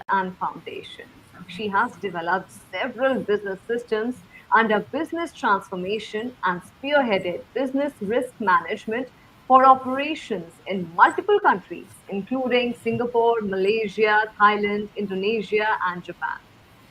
and foundations. She has developed several business systems under business transformation and spearheaded business risk management for operations in multiple countries, including Singapore, Malaysia, Thailand, Indonesia, and Japan.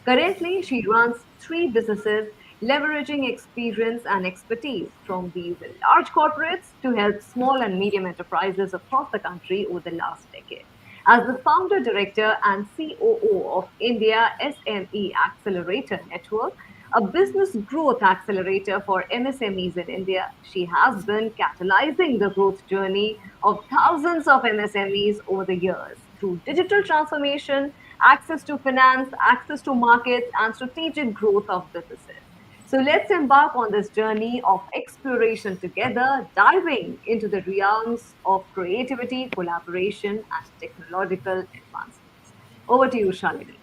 Currently, she runs three businesses, leveraging experience and expertise from these large corporates to help small and medium enterprises across the country over the last decade. As the founder, director, and COO of India SME Accelerator Network, a business growth accelerator for MSMEs in India, she has been catalyzing the growth journey of thousands of MSMEs over the years through digital transformation, access to finance, access to markets, and strategic growth of businesses. So let's embark on this journey of exploration together, diving into the realms of creativity, collaboration, and technological advancements. Over to you, Shalini.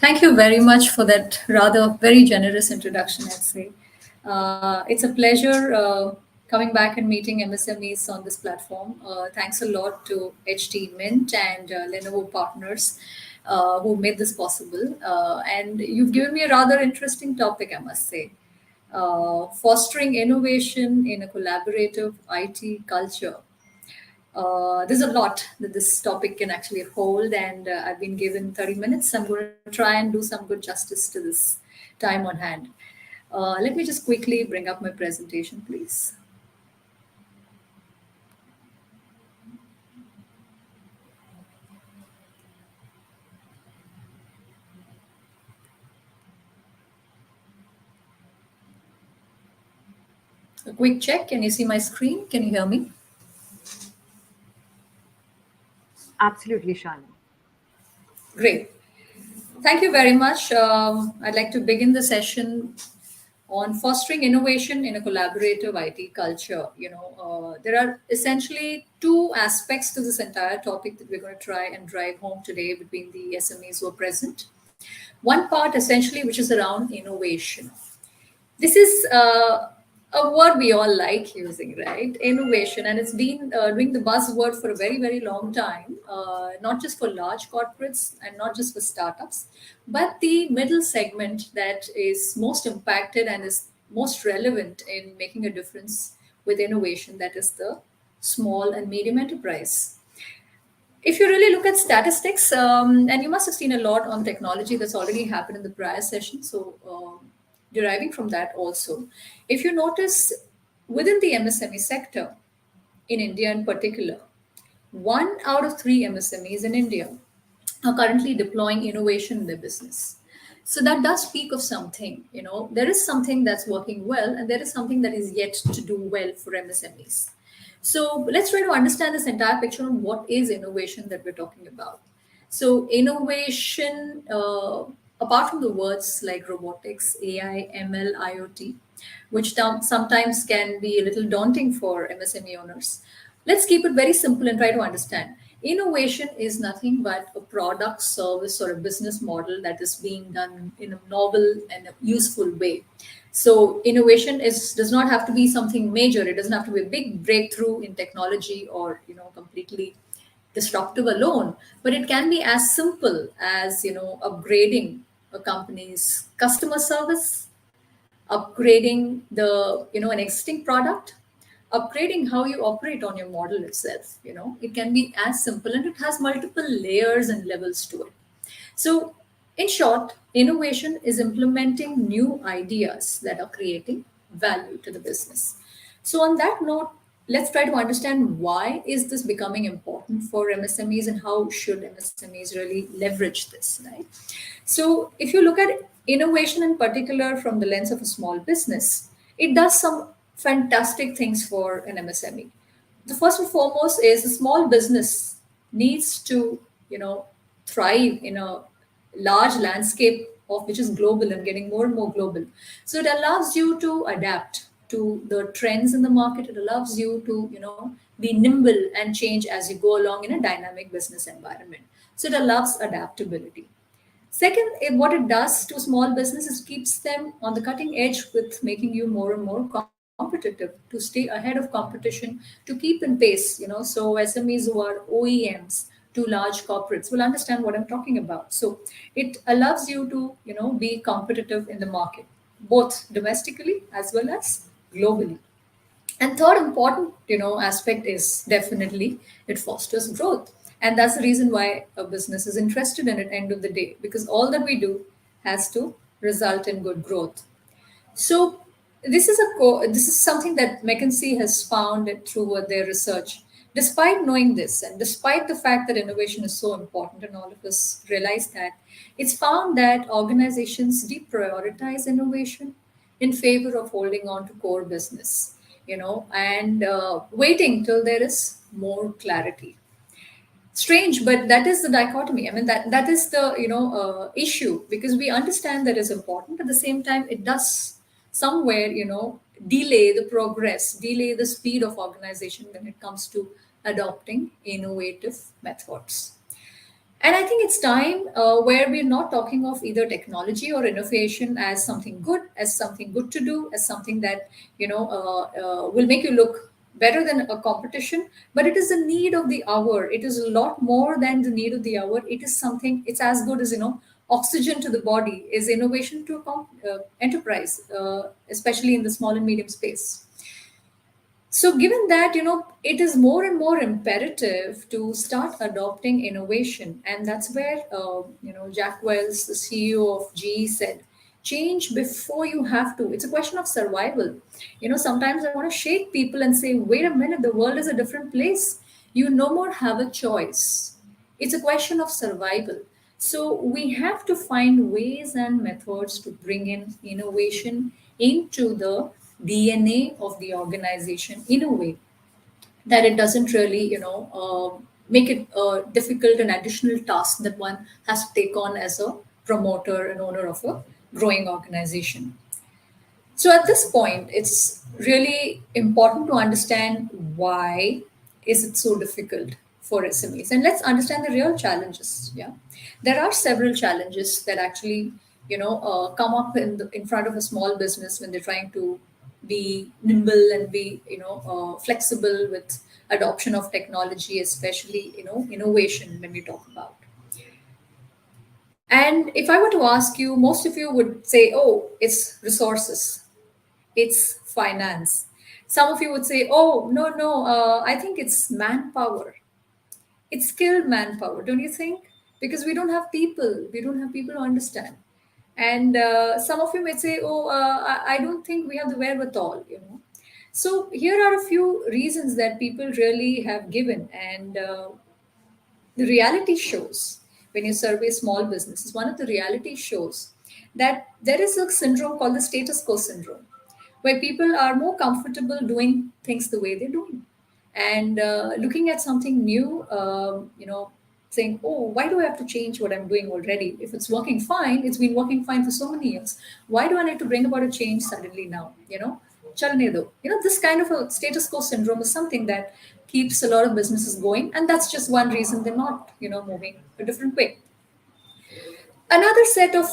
Thank you very much for that rather very generous introduction, I'd say. It's a pleasure coming back and meeting MSMEs on this platform. Thanks a lot to HT Mint and Lenovo partners who made this possible. And you've given me a rather interesting topic, I must say. Fostering innovation in a collaborative IT culture. There's a lot that this topic can actually hold, and I've been given 30 minutes. I'm going to try and do some good justice to this time on hand. Let me just quickly bring up my presentation, please. A quick check. Can you see my screen? Can you hear me? Absolutely, Shalini. Great. Thank you very much. I'd like to begin the session on fostering innovation in a collaborative IT culture. There are essentially two aspects to this entire topic that we're going to try and drive home today between the SMEs who are present. One part, essentially, which is around innovation. This is a word we all like using, right? Innovation, and it's been doing the buzzword for a very, very long time, not just for large corporates and not just for startups, but the middle segment that is most impacted and is most relevant in making a difference with innovation, that is the small and medium enterprise. If you really look at statistics, and you must have seen a lot on technology that's already happened in the prior session, so deriving from that also, if you notice within the MSME sector, in India in particular, 1 out of 3 MSMEs in India are currently deploying innovation in their business. So that does speak of something. There is something that's working well, and there is something that is yet to do well for MSMEs. So let's try to understand this entire picture on what is innovation that we're talking about. So innovation, apart from the words like robotics, AI, ML, IoT, which sometimes can be a little daunting for MSME owners, let's keep it very simple and try to understand. Innovation is nothing but a product, service, or a business model that is being done in a novel and a useful way. So innovation does not have to be something major. It doesn't have to be a big breakthrough in technology or completely disruptive alone, but it can be as simple as upgrading a company's customer service, upgrading the an existing product, upgrading how you operate on your model itself. It can be as simple, and it has multiple layers and levels to it. So in short, innovation is implementing new ideas that are creating value to the business. So on that note, let's try to understand why is this becoming important for MSMEs, and how should MSMEs really leverage this, right? So if you look at innovation in particular from the lens of a small business, it does some fantastic things for an MSME. The first and foremost is a small business needs to, thrive in a large landscape of which is global and getting more and more global. So it allows you to adapt to the trends in the market. It allows you to, be nimble and change as you go along in a dynamic business environment. So it allows adaptability. Second, what it does to small businesses keeps them on the cutting edge with making you more and more competitive to stay ahead of competition, to keep in pace. So SMEs who are OEMs, to large corporates will understand what I'm talking about. So it allows you to, be competitive in the market, both domestically as well as globally. And third important, aspect is definitely it fosters growth. And that's the reason why a business is interested in it at the end of the day, because all that we do has to result in good growth. So this is something that McKinsey has found it through their research. Despite knowing this, and despite the fact that innovation is so important, and all of us realize that, it's found that organizations deprioritize innovation in favor of holding on to core business, and waiting till there is more clarity. Strange, but that is the dichotomy. I mean, that is the issue, because we understand that is important. At the same time, it does somewhere delay the progress, delay the speed of organization when it comes to adopting innovative methods. And I think it's time where we're not talking of either technology or innovation as something good, to do, as something that will make you look better than a competition. But it is the need of the hour. It is a lot more than the need of the hour. It is something. It's as good as oxygen to the body is innovation to a enterprise, especially in the small and medium space. So, given that, it is more and more imperative to start adopting innovation. And that's where, Jack Welch, the CEO of GE, said, change before you have to. It's a question of survival. Sometimes I want to shake people and say, wait a minute, the world is a different place. You no more have a choice. It's a question of survival. So we have to find ways and methods to bring in innovation into the DNA of the organization in a way that it doesn't really, make it a difficult and additional task that one has to take on as a promoter and owner of a growing organization. So at this point, it's really important to understand why is it so difficult for SMEs, and let's understand the real challenges. Yeah, there are several challenges that actually come up in front of a small business when they're trying to be nimble and be flexible with adoption of technology, especially innovation when we talk about. And if I were to ask you, most of you would say, "Oh, it's resources." It's finance. Some of you would say, oh, no, no, I think it's manpower. It's skilled manpower, don't you think? Because we don't have people. We don't have people who understand. And some of you may say, oh, I don't think we have the wherewithal. So here are a few reasons that people really have given. And the reality shows, when you survey small businesses, one of the reality shows that there is a syndrome called the status quo syndrome, where people are more comfortable doing things the way they're doing, and looking at something new, saying, oh, why do I have to change what I'm doing already? If it's working fine, it's been working fine for so many years. Why do I need to bring about a change suddenly now? Chalne do. This kind of a status quo syndrome is something that keeps a lot of businesses going, and that's just one reason they're not, moving a different way. Another set of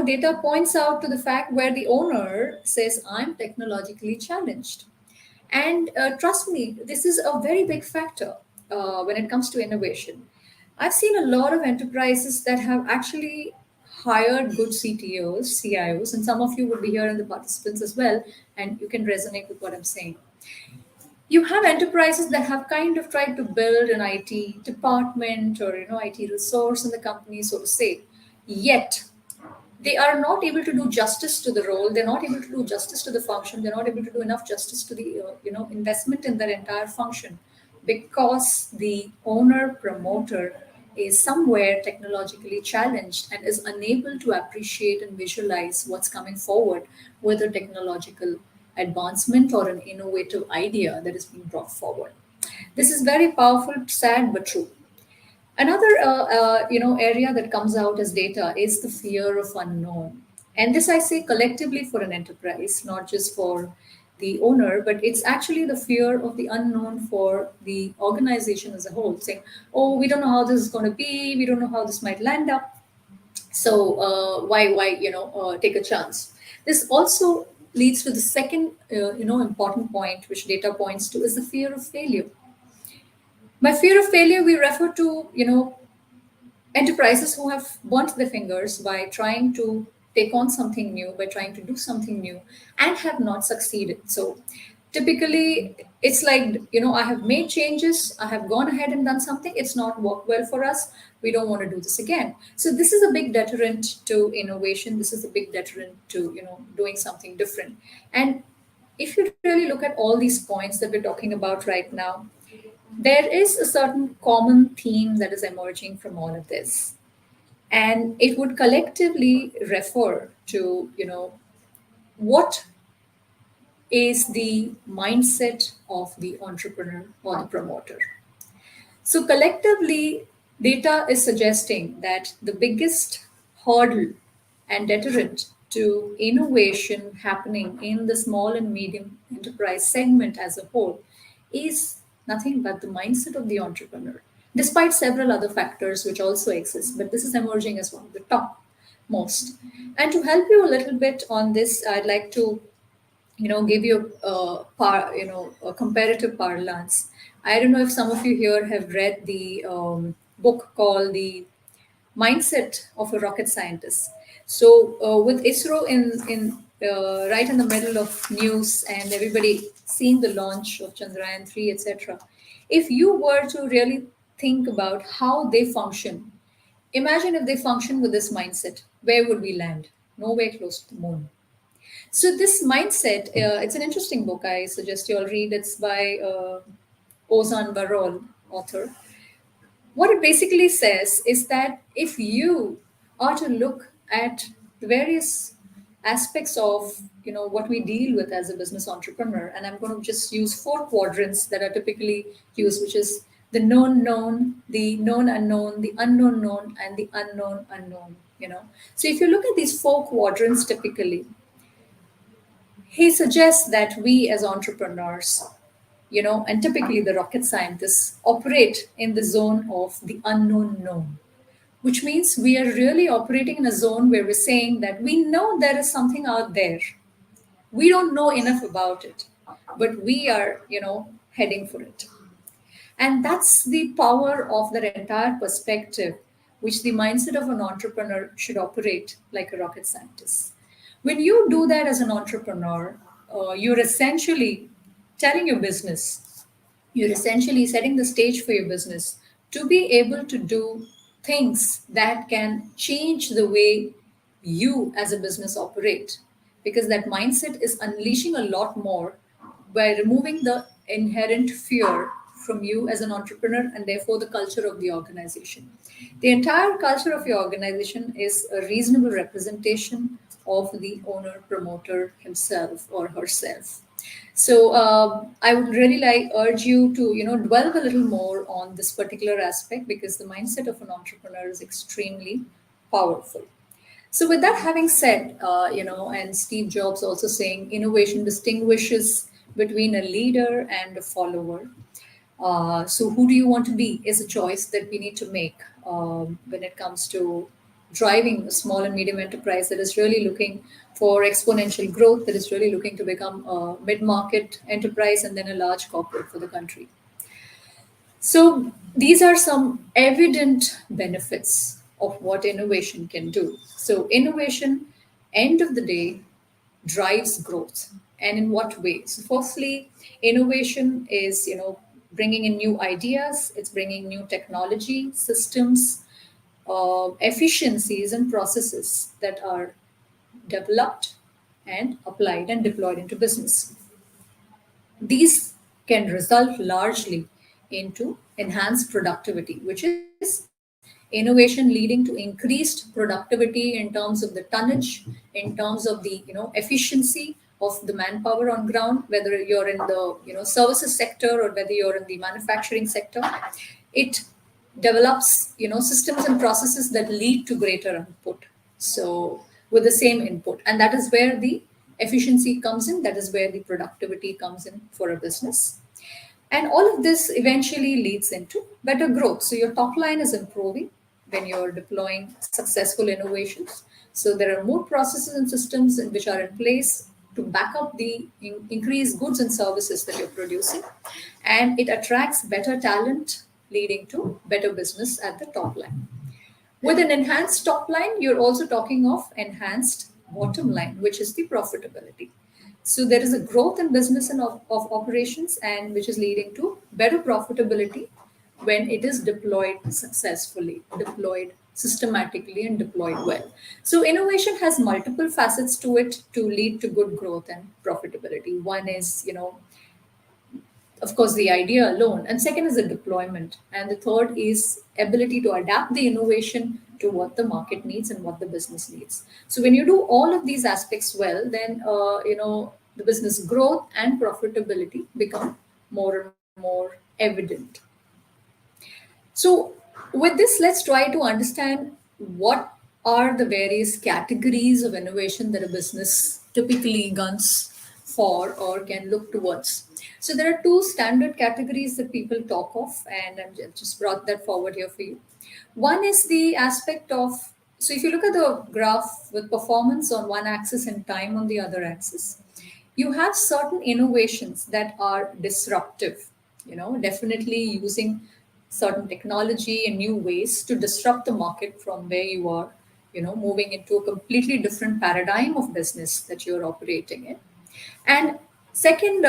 data points out to the fact where the owner says, I'm technologically challenged. And trust me, this is a very big factor when it comes to innovation. I've seen a lot of enterprises that have actually hired good CTOs, CIOs, and some of you would be here in the participants as well, and you can resonate with what I'm saying. You have enterprises that have kind of tried to build an IT department or IT resource in the company, so to say. Yet they are not able to do justice to the role. They're not able to do justice to the function. They're not able to do enough justice to the investment in that entire function, because the owner promoter is somewhere technologically challenged and is unable to appreciate and visualize what's coming forward with a technological advancement or an innovative idea that is being brought forward. This is very powerful, sad but true. Another area that comes out as data is the fear of unknown, and this I say collectively for an enterprise, not just for the owner, but it's actually the fear of the unknown for the organization as a whole. Saying, "Oh, we don't know how this is going to be. We don't know how this might land up. So why take a chance?" This also leads to the second important point, which data points to, is the fear of failure. By fear of failure, we refer to, enterprises who have burnt their fingers by trying to take on something new, by trying to do something new, and have not succeeded. So typically, it's like, I have made changes, I have gone ahead and done something, it's not worked well for us, we don't want to do this again. So this is a big deterrent to innovation. This is a big deterrent to, doing something different. And if you really look at all these points that we're talking about right now, there is a certain common theme that is emerging from all of this, and it would collectively refer to, what is the mindset of the entrepreneur or the promoter. So collectively, data is suggesting that the biggest hurdle and deterrent to innovation happening in the small and medium enterprise segment as a whole is nothing but the mindset of the entrepreneur, despite several other factors which also exist. But this is emerging as one of the top most. And to help you a little bit on this, I'd like to, give you a comparative parlance. I don't know if some of you here have read the book called The Mindset of a Rocket Scientist. So with ISRO in right in the middle of news and everybody seeing the launch of Chandrayaan 3, etc., if you were to really think about how they function, imagine if they function with this mindset, where would we land? Nowhere close to the moon. So this mindset, it's an interesting book. I suggest you all read. It's by Ozan Barol, author. What it basically says is that if you are to look at the various aspects of, what we deal with as a business entrepreneur, and I'm going to just use four quadrants that are typically used, which is the known known, the known unknown, the unknown known, and the unknown unknown. So if you look at these four quadrants typically, he suggests that we as entrepreneurs, and typically the rocket scientists, operate in the zone of the unknown known, which means we are really operating in a zone where we're saying that we know there is something out there. We don't know enough about it, but we are, heading for it. And that's the power of that entire perspective, which the mindset of an entrepreneur should operate like a rocket scientist. When you do that as an entrepreneur, you're essentially telling your business, you're essentially setting the stage for your business to be able to do things that can change the way you as a business operate. Because that mindset is unleashing a lot more by removing the inherent fear from you as an entrepreneur and therefore the culture of the organization. The entire culture of your organization is a reasonable representation of the owner promoter himself or herself. So I would really like urge you to dwell a little more on this particular aspect, because the mindset of an entrepreneur is extremely powerful. So, with that having said, and Steve Jobs also saying innovation distinguishes between a leader and a follower. So, who do you want to be is a choice that we need to make when it comes to driving a small and medium enterprise that is really looking for exponential growth, that is really looking to become a mid market enterprise and then a large corporate for the country. So these are some evident benefits of what innovation can do. So innovation, end of the day, drives growth. And in what way? So firstly, innovation is, bringing in new ideas. It's bringing new technology, systems, efficiencies, and processes that are developed and applied and deployed into business. These can result largely into enhanced productivity, which is innovation leading to increased productivity in terms of the tonnage, in terms of the efficiency of the manpower on ground, whether you're in the services sector or whether you're in the manufacturing sector. It develops systems and processes that lead to greater output, so with the same input, and that is where the efficiency comes in, that is where the productivity comes in for a business. And all of this eventually leads into better growth. So your top line is improving when you're deploying successful innovations. So there are more processes and systems which are in place to back up the increased goods and services that you're producing. And it attracts better talent leading to better business at the top line. With an enhanced top line, you're also talking of enhanced bottom line, which is the profitability. So there is a growth in business and of operations, and which is leading to better profitability when it is deployed successfully, deployed systematically, and deployed well. So innovation has multiple facets to it to lead to good growth and profitability. One is, of course, the idea alone, and second is the deployment, and the third is ability to adapt the innovation to what the market needs and what the business needs. So when you do all of these aspects well, then the business growth and profitability become more and more evident. So, with this, let's try to understand what are the various categories of innovation that a business typically guns for or can look towards. So, there are two standard categories that people talk of, and I've just brought that forward here for you. One is the aspect of, so if you look at the graph with performance on one axis and time on the other axis, you have certain innovations that are disruptive, definitely using certain technology and new ways to disrupt the market from where you are, moving into a completely different paradigm of business that you're operating in. And second,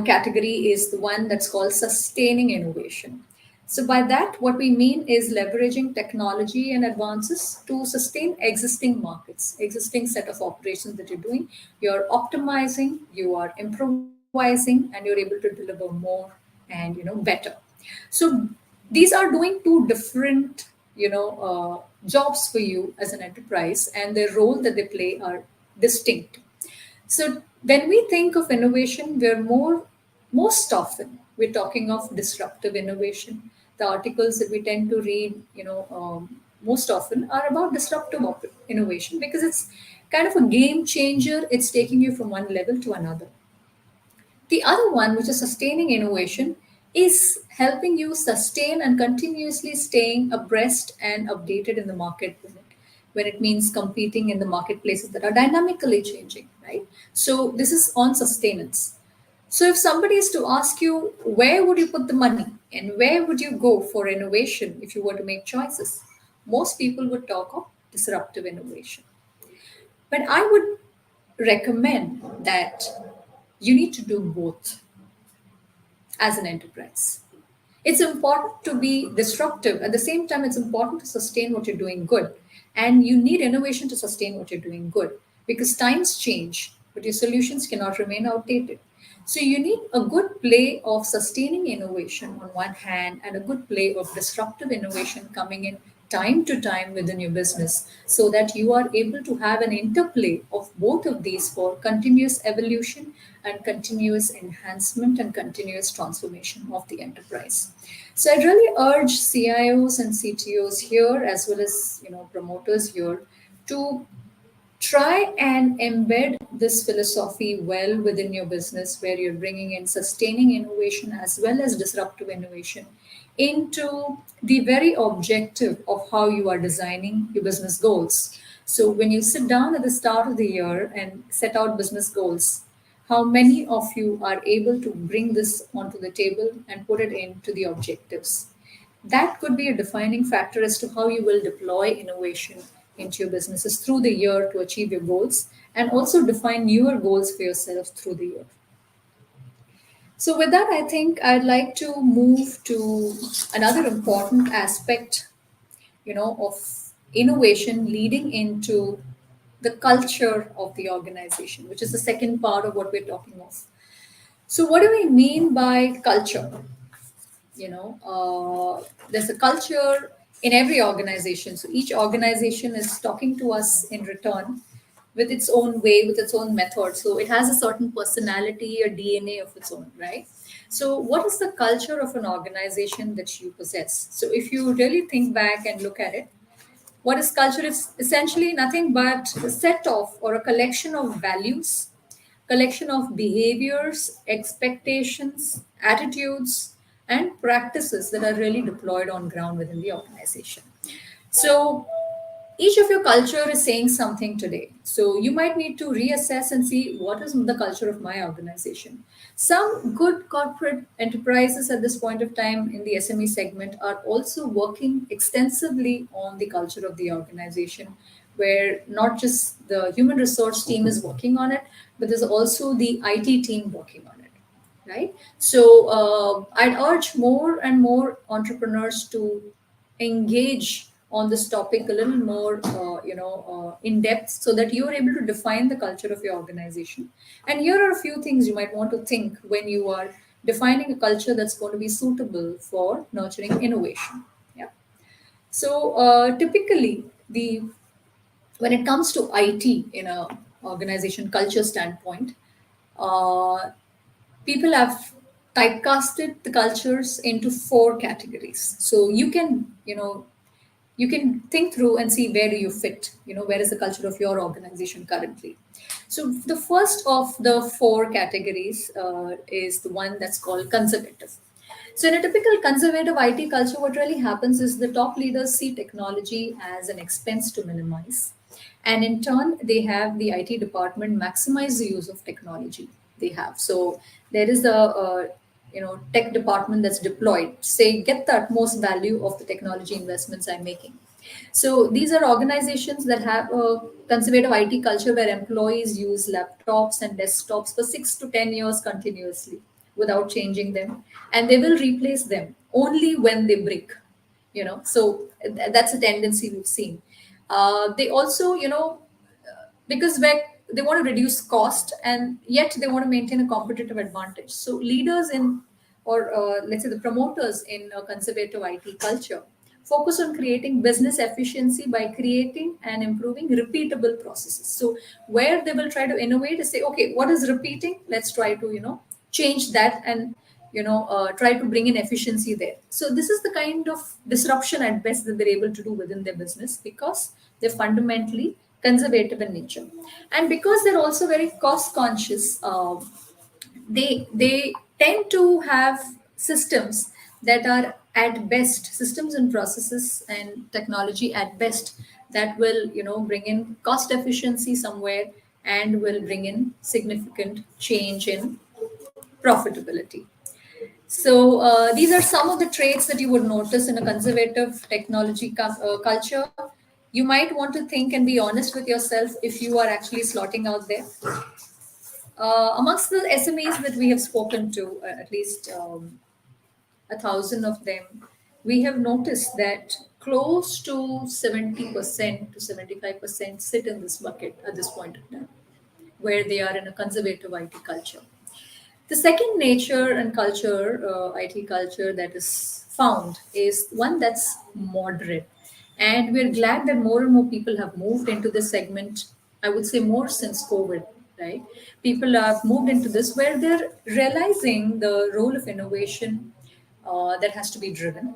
category is the one that's called sustaining innovation. So by that, what we mean is leveraging technology and advances to sustain existing markets, existing set of operations that you're doing. You're optimizing, you are improvising, and you're able to deliver more and better. So these are doing two different jobs for you as an enterprise, and the role that they play are distinct. So when we think of innovation, most often we're talking of disruptive innovation. The articles that we tend to read, most often are about disruptive innovation because it's kind of a game changer. It's taking you from one level to another. The other one, which is sustaining innovation, is helping you sustain and continuously staying abreast and updated in the market when it means competing in the marketplaces that are dynamically changing, right? So this is on sustenance. So if somebody is to ask you, where would you put the money and where would you go for innovation if you were to make choices? Most people would talk of disruptive innovation. But I would recommend that you need to do both as an enterprise. It's important to be disruptive. At the same time, it's important to sustain what you're doing good. And you need innovation to sustain what you're doing good because times change, but your solutions cannot remain outdated. So you need a good play of sustaining innovation on one hand and a good play of disruptive innovation coming in time to time within your business so that you are able to have an interplay of both of these for continuous evolution and continuous enhancement and continuous transformation of the enterprise. So I'd really urge CIOs and CTOs here as well as promoters here to try and embed this philosophy well within your business where you're bringing in sustaining innovation as well as disruptive innovation into the very objective of how you are designing your business goals. So when you sit down at the start of the year and set out business goals, how many of you are able to bring this onto the table and put it into the objectives? That could be a defining factor as to how you will deploy innovation into your businesses through the year to achieve your goals and also define newer goals for yourself through the year. So, with that, I think I'd like to move to another important aspect, of innovation leading into the culture of the organization, which is the second part of what we're talking of. So, what do we mean by culture? There's a culture in every organization. So each organization is talking to us in return with its own way, with its own method. So it has a certain personality or DNA of its own, right? So what is the culture of an organization that you possess? So if you really think back and look at it, what is culture? It's essentially nothing but a set of or a collection of values, collection of behaviors, expectations, attitudes, and practices that are really deployed on ground within the organization. So each of your culture is saying something today. So you might need to reassess and see what is the culture of my organization. Some good corporate enterprises at this point of time in the SME segment are also working extensively on the culture of the organization, where not just the human resource team is working on it, but there's also the IT team working on it, right? So I'd urge more and more entrepreneurs to engage on this topic a little more, in depth, so that you're able to define the culture of your organization. And here are a few things you might want to think when you are defining a culture that's going to be suitable for nurturing innovation. Yeah. So typically, the when it comes to IT in a organization culture standpoint, uh, people have typecasted the cultures into four categories. So you can think through and see where do you fit, where is the culture of your organization currently. So the first of the four categories is the one that's called conservative. So in a typical conservative IT culture, what really happens is the top leaders see technology as an expense to minimize, and in turn they have the IT department maximize the use of technology they have. So there is a tech department that's deployed, say, get the utmost value of the technology investments I'm making. So these are organizations that have a conservative IT culture where employees use laptops and desktops for 6 to 10 years continuously without changing them, and they will replace them only when they break. So that's a tendency we've seen. They also, because they want to reduce cost and yet they want to maintain a competitive advantage. So leaders in, or let's say the promoters in a conservative IT culture, focus on creating business efficiency by creating and improving repeatable processes. So where they will try to innovate is say, okay, what is repeating? Let's try to change that and try to bring in efficiency there. So this is the kind of disruption at best that they're able to do within their business, because they're fundamentally conservative in nature, and because they're also very cost conscious. They tend to have systems that are at best, systems and processes and technology at best, that will bring in cost efficiency somewhere and will bring in significant change in profitability. So these are some of the traits that you would notice in a conservative technology culture. You might want to think and be honest with yourself if you are actually slotting out there. Amongst the SMEs that we have spoken to, at least 1,000 of them, we have noticed that close to 70% to 75% sit in this bucket at this point of time, where they are in a conservative IT culture. The second nature and culture, IT culture, that is found is one that's moderate. And we're glad that more and more people have moved into this segment. I would say more since COVID, right? People have moved into this where they're realizing the role of innovation that has to be driven,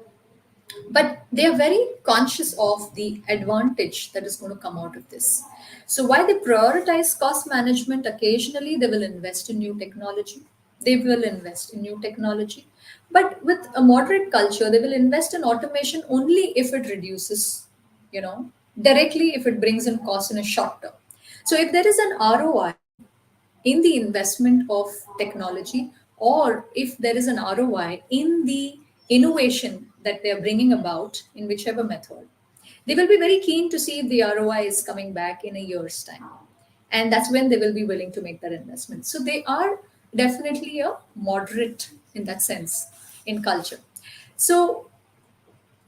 but they are very conscious of the advantage that is going to come out of this. So while they prioritize cost management, occasionally they will invest in new technology. They will invest in new technology, but with a moderate culture, they will invest in automation only if it reduces, directly if it brings in cost in a short term. So if there is an ROI in the investment of technology, or if there is an ROI in the innovation that they are bringing about in whichever method, they will be very keen to see if the ROI is coming back in a year's time. And that's when they will be willing to make that investment. So they are definitely a moderate in that sense in culture. So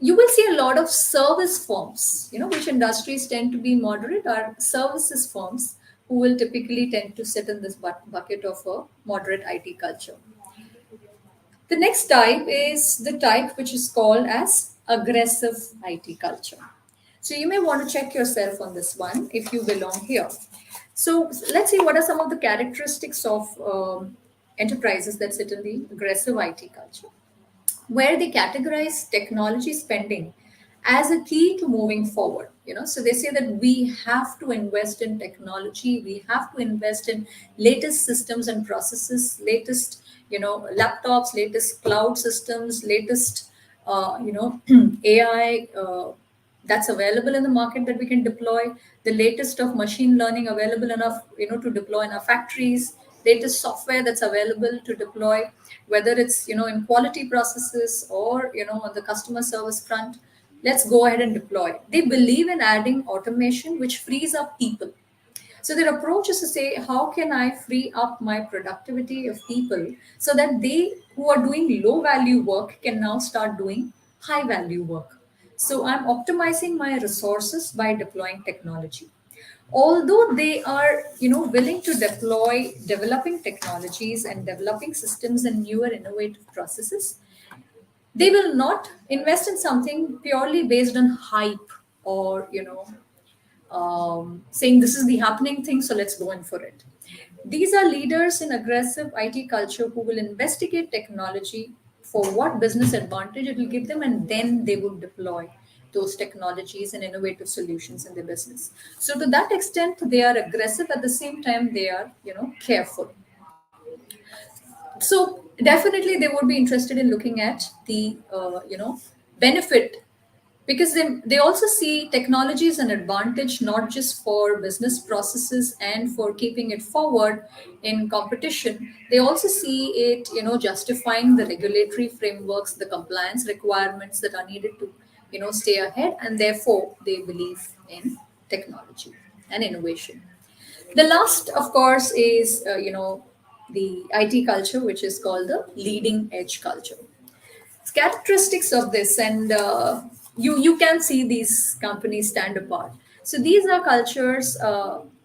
you will see a lot of service firms, which industries tend to be moderate are services firms, who will typically tend to sit in this bucket of a moderate IT culture. The next type is the type which is called as aggressive IT culture. So you may want to check yourself on this one if you belong here. So let's see what are some of the characteristics of enterprises that sit in the aggressive IT culture, where they categorize technology spending as a key to moving forward. So they say that we have to invest in technology, we have to invest in latest systems and processes, latest laptops, latest cloud systems, latest AI that's available in the market that we can deploy, the latest of machine learning available enough, to deploy in our factories, latest software that's available to deploy, whether it's, in quality processes or, on the customer service front. Let's go ahead and deploy. They believe in adding automation, which frees up people. So their approach is to say, how can I free up my productivity of people so that they who are doing low value work can now start doing high value work. So I'm optimizing my resources by deploying technology. Although they are, willing to deploy developing technologies and developing systems and newer innovative processes, they will not invest in something purely based on hype or, saying this is the happening thing, so let's go in for it. These are leaders in aggressive IT culture who will investigate technology for what business advantage it will give them, and then they will deploy those technologies and innovative solutions in their business. So to that extent, they are aggressive. At the same time, they are, careful. So definitely they would be interested in looking at the benefit, because they also see technology as an advantage not just for business processes and for keeping it forward in competition. They also see it, justifying the regulatory frameworks, the compliance requirements that are needed to, stay ahead, and therefore they believe in technology and innovation. The last, of course, is the IT culture, which is called the leading edge culture. Characteristics of this, and you can see these companies stand apart. So these are cultures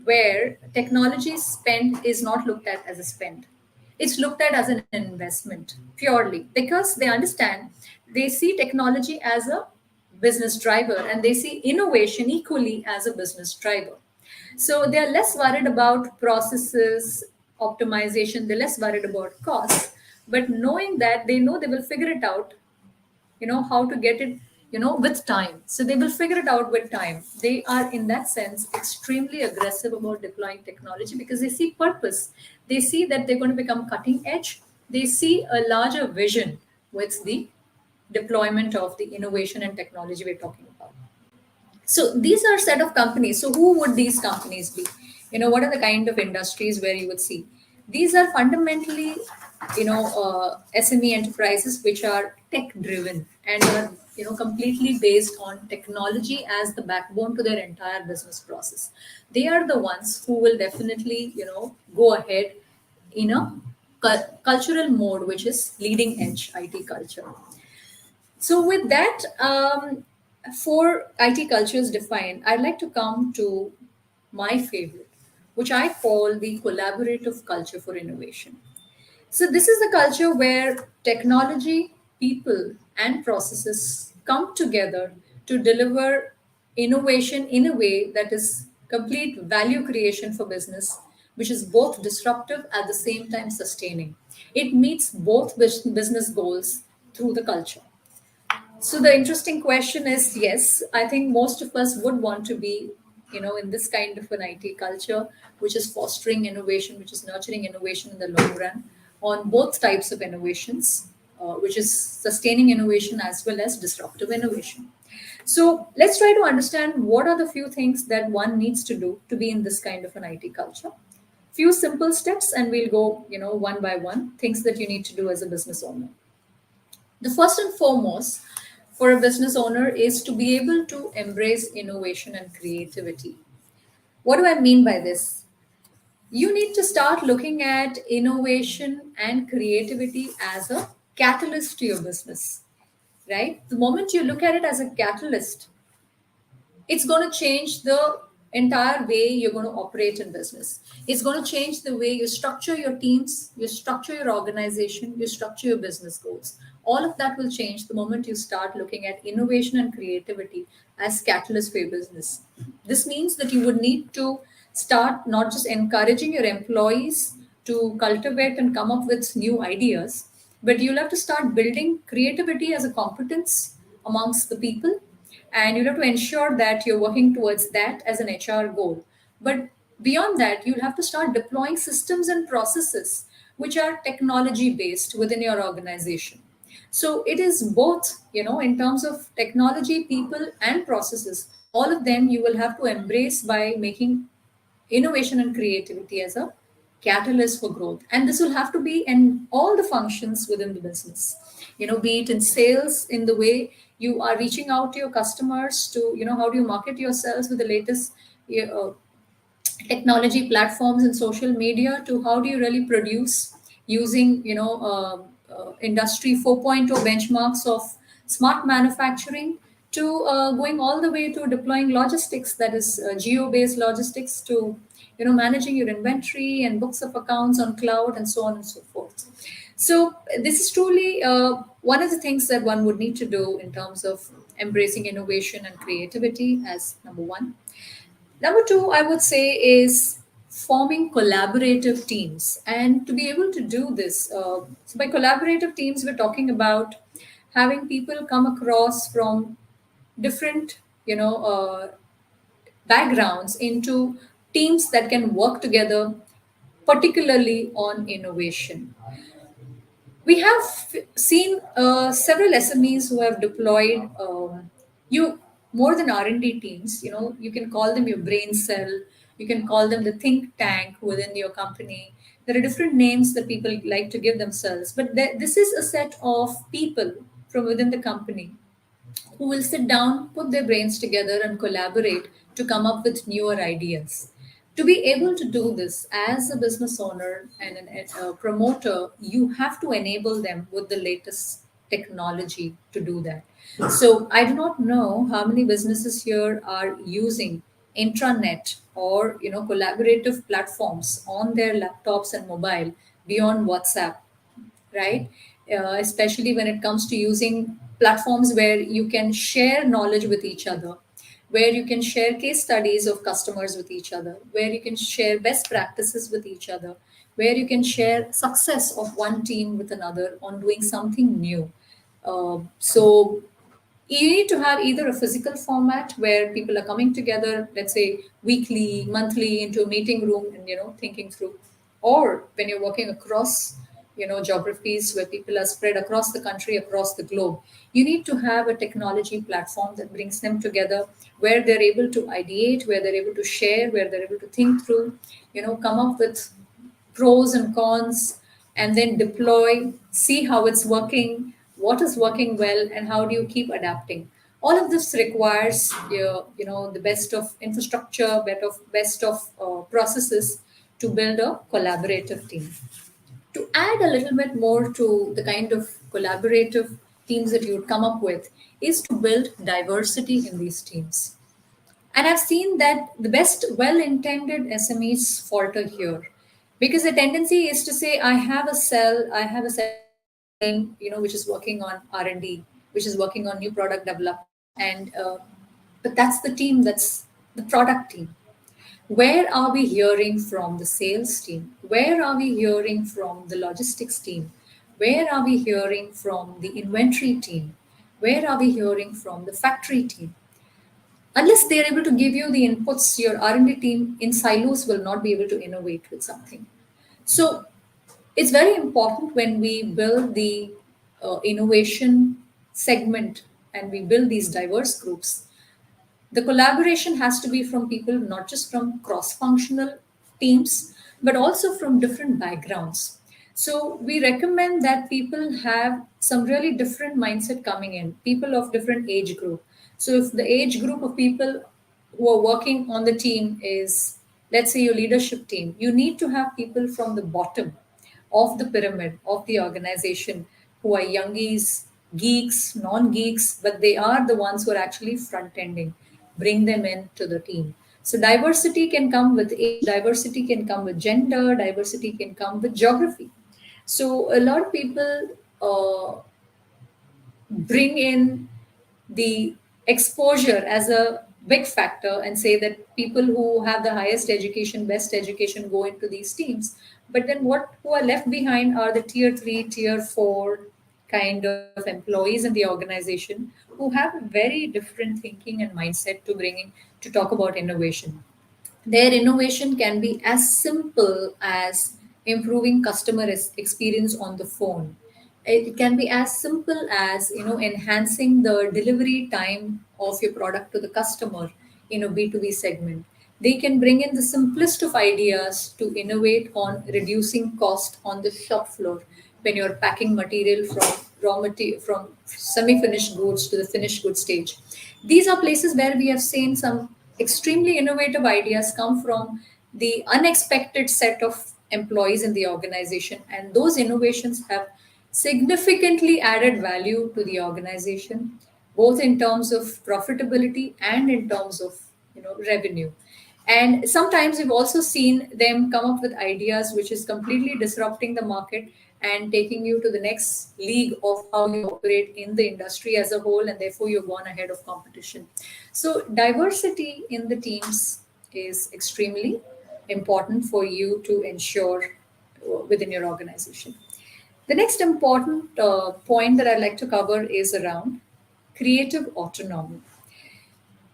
where technology spend is not looked at as a spend, it's looked at as an investment purely, because they understand, they see technology as a business driver, and they see innovation equally as a business driver. So they're less worried about processes, optimization, they're less worried about costs, but knowing that they know they will figure it out, how to get it, with time. So they will figure it out with time. They are, in that sense, extremely aggressive about deploying technology because they see purpose. They see that they're going to become cutting edge. They see a larger vision with the deployment of the innovation and technology we're talking about. So these are set of companies. So who would these companies be? What are the kind of industries where you would see? These are fundamentally, SME enterprises which are tech driven and are, completely based on technology as the backbone to their entire business process. They are the ones who will definitely, go ahead in a cultural mode, which is leading edge IT culture. So, with that, for IT cultures defined, I'd like to come to my favorite, which I call the collaborative culture for innovation. So, this is the culture where technology, people, and processes come together to deliver innovation in a way that is complete value creation for business, which is both disruptive at the same time sustaining. It meets both business goals through the culture. So the interesting question is, yes, I think most of us would want to be, in this kind of an IT culture, which is fostering innovation, which is nurturing innovation in the long run, on both types of innovations, which is sustaining innovation as well as disruptive innovation. So let's try to understand what are the few things that one needs to do to be in this kind of an IT culture. Few simple steps, and we'll go, one by one, things that you need to do as a business owner. The first and foremost for a business owner is to be able to embrace innovation and creativity. What do I mean by this? You need to start looking at innovation and creativity as a catalyst to your business, right? The moment you look at it as a catalyst, it's going to change the entire way you're going to operate in business. It's going to change the way you structure your teams, you structure your organization, you structure your business goals. All of that will change the moment you start looking at innovation and creativity as catalyst for your business. This means that you would need to start not just encouraging your employees to cultivate and come up with new ideas, but you'll have to start building creativity as a competence amongst the people, and you'll have to ensure that you're working towards that as an HR goal. But beyond that, you'll have to start deploying systems and processes which are technology based within your organization. So it is both, in terms of technology, people, and processes. All of them you will have to embrace by making innovation and creativity as a catalyst for growth. And this will have to be in all the functions within the business, be it in sales, in the way you are reaching out to your customers, to, how do you market yourselves with the latest uh, technology platforms and social media, to how do you really produce using industry 4.0 benchmarks of smart manufacturing, to going all the way to deploying logistics, that is geo based logistics, to managing your inventory and books of accounts on cloud, and so on and so forth. So this is truly one of the things that one would need to do in terms of embracing innovation and creativity as number one. Number two, I would say, is forming collaborative teams. And to be able to do this, so by collaborative teams, we're talking about having people come across from different, backgrounds into teams that can work together, particularly on innovation. We have seen several SMEs who have deployed you more than R&D teams. You can call them your brain cell. You can call them the think tank within your company. There are different names that people like to give themselves, but this is a set of people from within the company who will sit down, put their brains together, and collaborate to come up with newer ideas. To be able to do this as a business owner and a promoter, you have to enable them with the latest technology to do that. So I do not know how many businesses here are using intranet or collaborative platforms on their laptops and mobile beyond WhatsApp, right? Especially when it comes to using platforms where you can share knowledge with each other, where you can share case studies of customers with each other, where you can share best practices with each other, where you can share success of one team with another on doing something new. So you need to have either a physical format where people are coming together, let's say weekly, monthly, into a meeting room and thinking through, or when you're working across geographies where people are spread across the country, across the globe, you need to have a technology platform that brings them together, where they're able to ideate, where they're able to share, where they're able to think through, come up with pros and cons, and then deploy, see how it's working, what is working well, and how do you keep adapting. All of this requires the best of infrastructure, best of processes to build a collaborative team. To add a little bit more to the kind of collaborative teams that you would come up with is to build diversity in these teams. And I've seen that the best well-intended SMEs falter here, because the tendency is to say, I have a team, which is working on R&D, which is working on new product development, and but that's the team, that's the product team. Where are we hearing from the sales team? Where are we hearing from the logistics team? Where are we hearing from the inventory team? Where are we hearing from the factory team? Unless they're able to give you the inputs, your R&D team in silos will not be able to innovate with something. So it's very important when we build the innovation segment and we build these diverse groups, the collaboration has to be from people not just from cross functional teams, but also from different backgrounds. So we recommend that people have some really different mindset coming in, people of different age group. So if the age group of people who are working on the team is, let's say, your leadership team, you need to have people from the bottom of the pyramid of the organization who are youngies, geeks, non geeks, but they are the ones who are actually front ending. Bring them into the team. So diversity can come with age, diversity can come with gender, diversity can come with geography. So a lot of people bring in the exposure as a big factor and say that people who have the highest education, best education, go into these teams. But then what who are left behind are the tier 3, tier 4 kind of employees in the organization who have a very different thinking and mindset to bring in to talk about innovation. Their innovation can be as simple as improving customer experience on the phone, It can be as simple as, enhancing the delivery time of your product to the customer in a B2B segment. They can bring in the simplest of ideas to innovate on reducing cost on the shop floor when you're packing material from raw material, from semi-finished goods to the finished goods stage. These are places where we have seen some extremely innovative ideas come from the unexpected set of employees in the organization, and those innovations have significantly added value to the organization, both in terms of profitability and in terms of revenue. And sometimes we've also seen them come up with ideas which is completely disrupting the market and taking you to the next league of how you operate in the industry as a whole, and therefore you've gone ahead of competition. So diversity in the teams is extremely important for you to ensure within your organization. The next important point that I'd like to cover is around creative autonomy.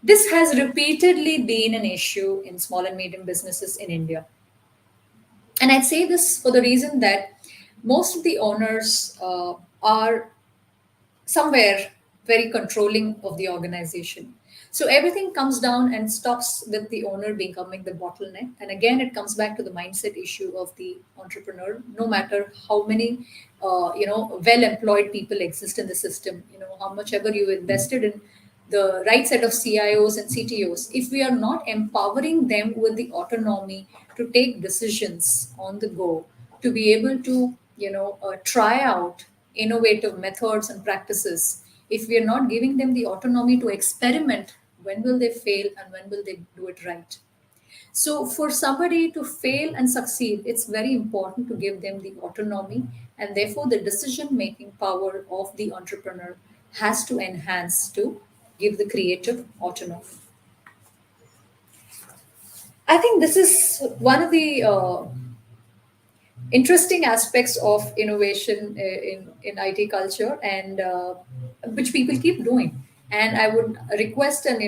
This has repeatedly been an issue in small and medium businesses in India. And I'd say this for the reason that most of the owners are somewhere very controlling of the organization. So everything comes down and stops with the owner becoming the bottleneck. And again, it comes back to the mindset issue of the entrepreneur. No matter how many, well-employed people exist in the system, how much ever you invested in the right set of CIOs and CTOs, if we are not empowering them with the autonomy to take decisions on the go, to be able to, try out innovative methods and practices, if we are not giving them the autonomy to experiment, when will they fail and when will they do it right? So, for somebody to fail and succeed, it's very important to give them the autonomy, and therefore the decision making power of the entrepreneur has to enhance to give the creative autonomy. I think this is one of the interesting aspects of innovation in IT culture, and which people keep doing. And I would request and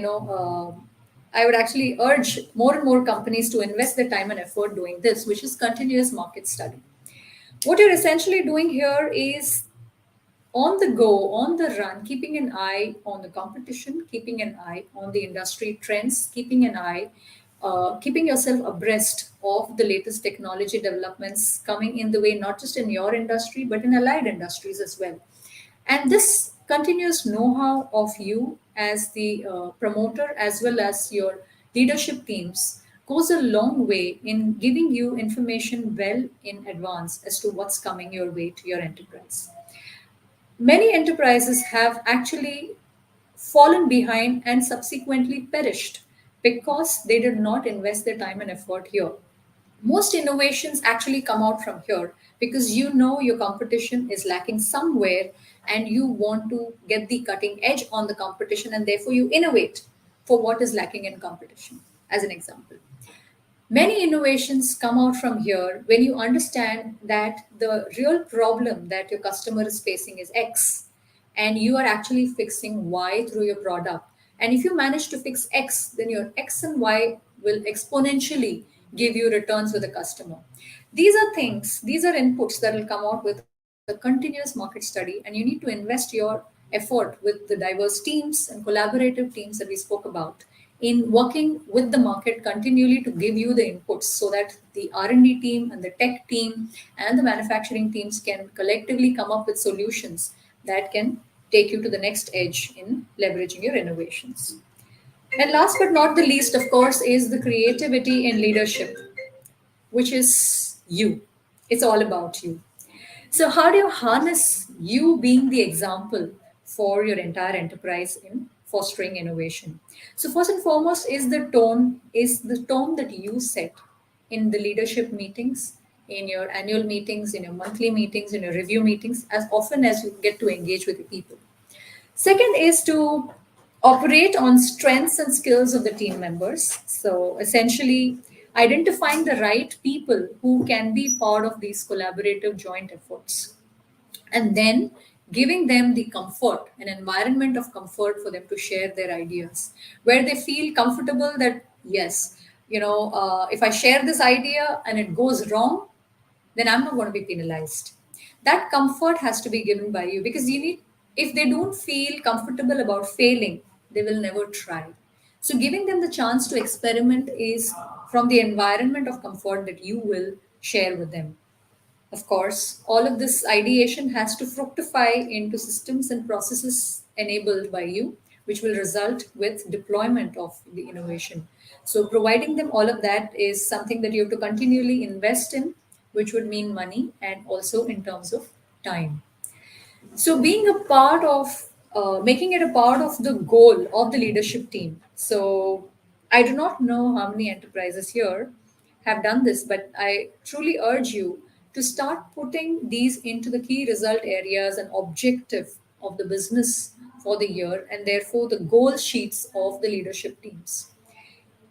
I would actually urge more and more companies to invest their time and effort doing this, which is continuous market study. What you're essentially doing here is on the go, on the run, keeping an eye on the competition, keeping an eye on the industry trends, keeping an eye, keeping yourself abreast of the latest technology developments coming in the way, not just in your industry, but in allied industries as well. And this continuous know how of you as the promoter as well as your leadership teams goes a long way in giving you information well in advance as to what's coming your way to your enterprise. Many enterprises have actually fallen behind and subsequently perished because they did not invest their time and effort here. Most innovations actually come out from here because you know your competition is lacking somewhere and you want to get the cutting edge on the competition, and therefore you innovate for what is lacking in competition, as an example. Many innovations come out from here when you understand that the real problem that your customer is facing is X, and you are actually fixing Y through your product. And if you manage to fix X, then your X and Y will exponentially give you returns with the customer. These are things, these are inputs that will come out with a continuous market study, and you need to invest your effort with the diverse teams and collaborative teams that we spoke about in working with the market continually to give you the inputs so that the R&D team and the tech team and the manufacturing teams can collectively come up with solutions that can take you to the next edge in leveraging your innovations. And last but not the least, of course, is the creativity in leadership, which is you. It's all about you. So, how do you harness you being the example for your entire enterprise in fostering innovation? So, first and foremost, is the tone that you set in the leadership meetings, in your annual meetings, in your monthly meetings, in your review meetings, as often as you get to engage with the people. Second is to operate on strengths and skills of the team members. So essentially, identifying the right people who can be part of these collaborative joint efforts, and then giving them the comfort, an environment of comfort for them to share their ideas, where they feel comfortable that, yes, if I share this idea and it goes wrong, then I'm not going to be penalized. that comfort has to be given by you, because you need, if they don't feel comfortable about failing, they will never try. So giving them the chance to experiment is from the environment of comfort that you will share with them. Of course, all of this ideation has to fructify into systems and processes enabled by you, which will result with deployment of the innovation. So, providing them all of that is something that you have to continually invest in, which would mean money and also in terms of time. So, being a part of making it a part of the goal of the leadership team. So, I do not know how many enterprises here have done this, but I truly urge you to start putting these into the key result areas and objective of the business for the year, and therefore the goal sheets of the leadership teams.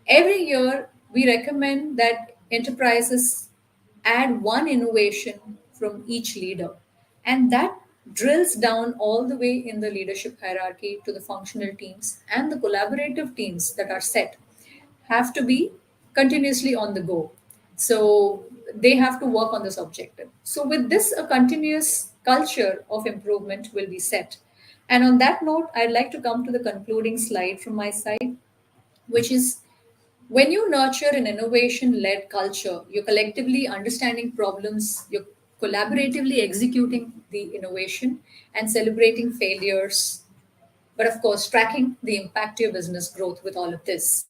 Every year, we recommend that enterprises add one innovation from each leader, and that drills down all the way in the leadership hierarchy to the functional teams, and the collaborative teams that are set have to be continuously on the go. So they have to work on this objective. So, with this, a continuous culture of improvement will be set. And on that note, I'd like to come to the concluding slide from my side, which is, when you nurture an innovation led culture, you're collectively understanding problems, you're collaboratively executing the innovation and celebrating failures, but of course, tracking the impact to your business growth with all of this.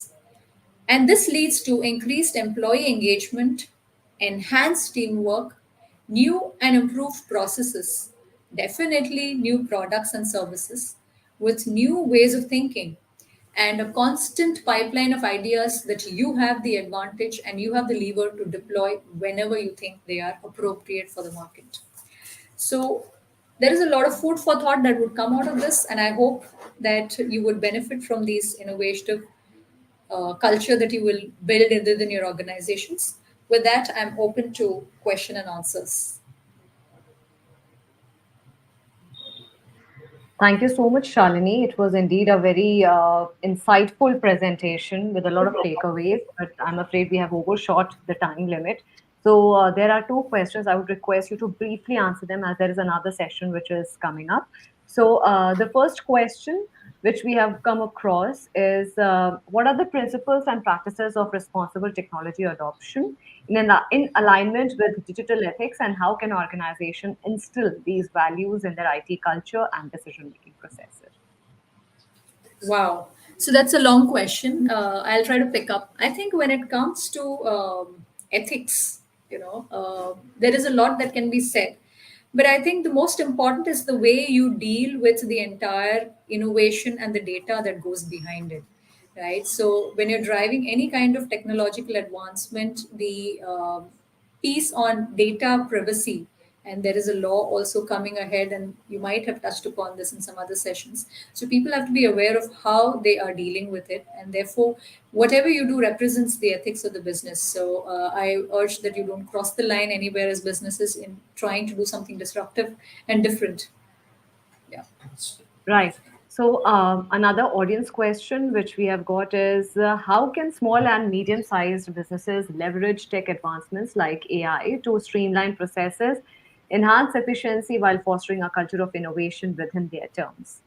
And this leads to increased employee engagement, enhanced teamwork, new and improved processes, definitely new products and services with new ways of thinking, and a constant pipeline of ideas that you have the advantage and you have the lever to deploy whenever you think they are appropriate for the market. So, there is a lot of food for thought that would come out of this, and I hope that you would benefit from these innovative culture that you will build within your organizations. With that, I'm open to question and answers. Thank you so much, Shalini. It was indeed a very insightful presentation with a lot of takeaways, but I'm afraid we have overshot the time limit. So, there are two questions. I would request you to briefly answer them as there is another session which is coming up. So, the first question which we have come across is what are the principles and practices of responsible technology adoption in alignment with digital ethics, and how can organization instill these values in their IT culture and decision making processes? Wow. So that's a long question. I'll try to pick up. I think when it comes to ethics, there is a lot that can be said. But I think the most important is the way you deal with the entire innovation and the data that goes behind it, right? So when you're driving any kind of technological advancement, the piece on data privacy, and there is a law also coming ahead, and you might have touched upon this in some other sessions. So people have to be aware of how they are dealing with it, and therefore whatever you do represents the ethics of the business. So I urge that you don't cross the line anywhere as businesses in trying to do something disruptive and different. Yeah. Right. So, another audience question which we have got is how can small and medium sized businesses leverage tech advancements like AI to streamline processes, enhance efficiency while fostering a culture of innovation within their terms?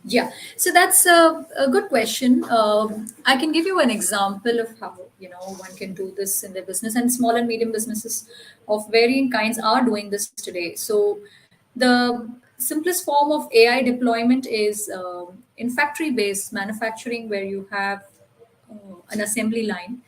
Yeah, so that's a good question. I can give you an example of how one can do this in their business, and small and medium businesses of varying kinds are doing this today. So, the simplest form of AI deployment is in factory-based manufacturing, where you have an assembly line.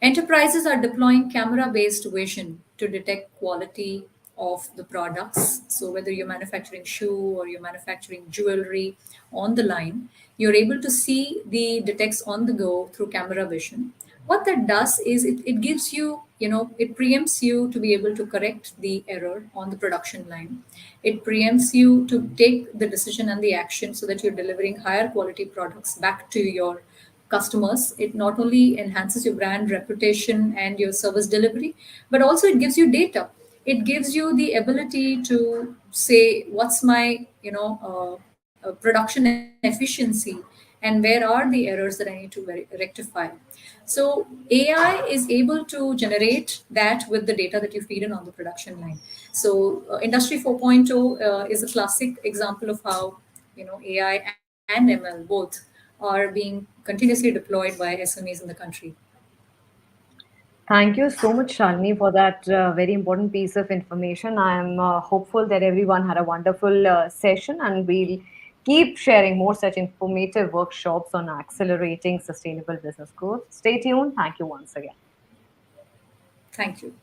Enterprises are deploying camera based vision to detect quality of the products. So, whether you're manufacturing shoe or you're manufacturing jewelry on the line, you're able to see the detects on the go through camera vision. What that does is it gives you, it preempts you to be able to correct the error on the production line. It preempts you to take the decision and the action so that you're delivering higher quality products back to your customers. It not only enhances your brand reputation and your service delivery, but also it gives you data. It gives you the ability to say what's my production efficiency, and and where are the errors that I need to rectify. So AI is able to generate that with the data that you feed in on the production line. So Industry 4.0 is a classic example of how AI and ML both are being continuously deployed by SMEs in the country. Thank you so much, Shalini, for that very important piece of information. I am hopeful that everyone had a wonderful session, and we'll keep sharing more such informative workshops on accelerating sustainable business growth. Stay tuned. Thank you once again. Thank you.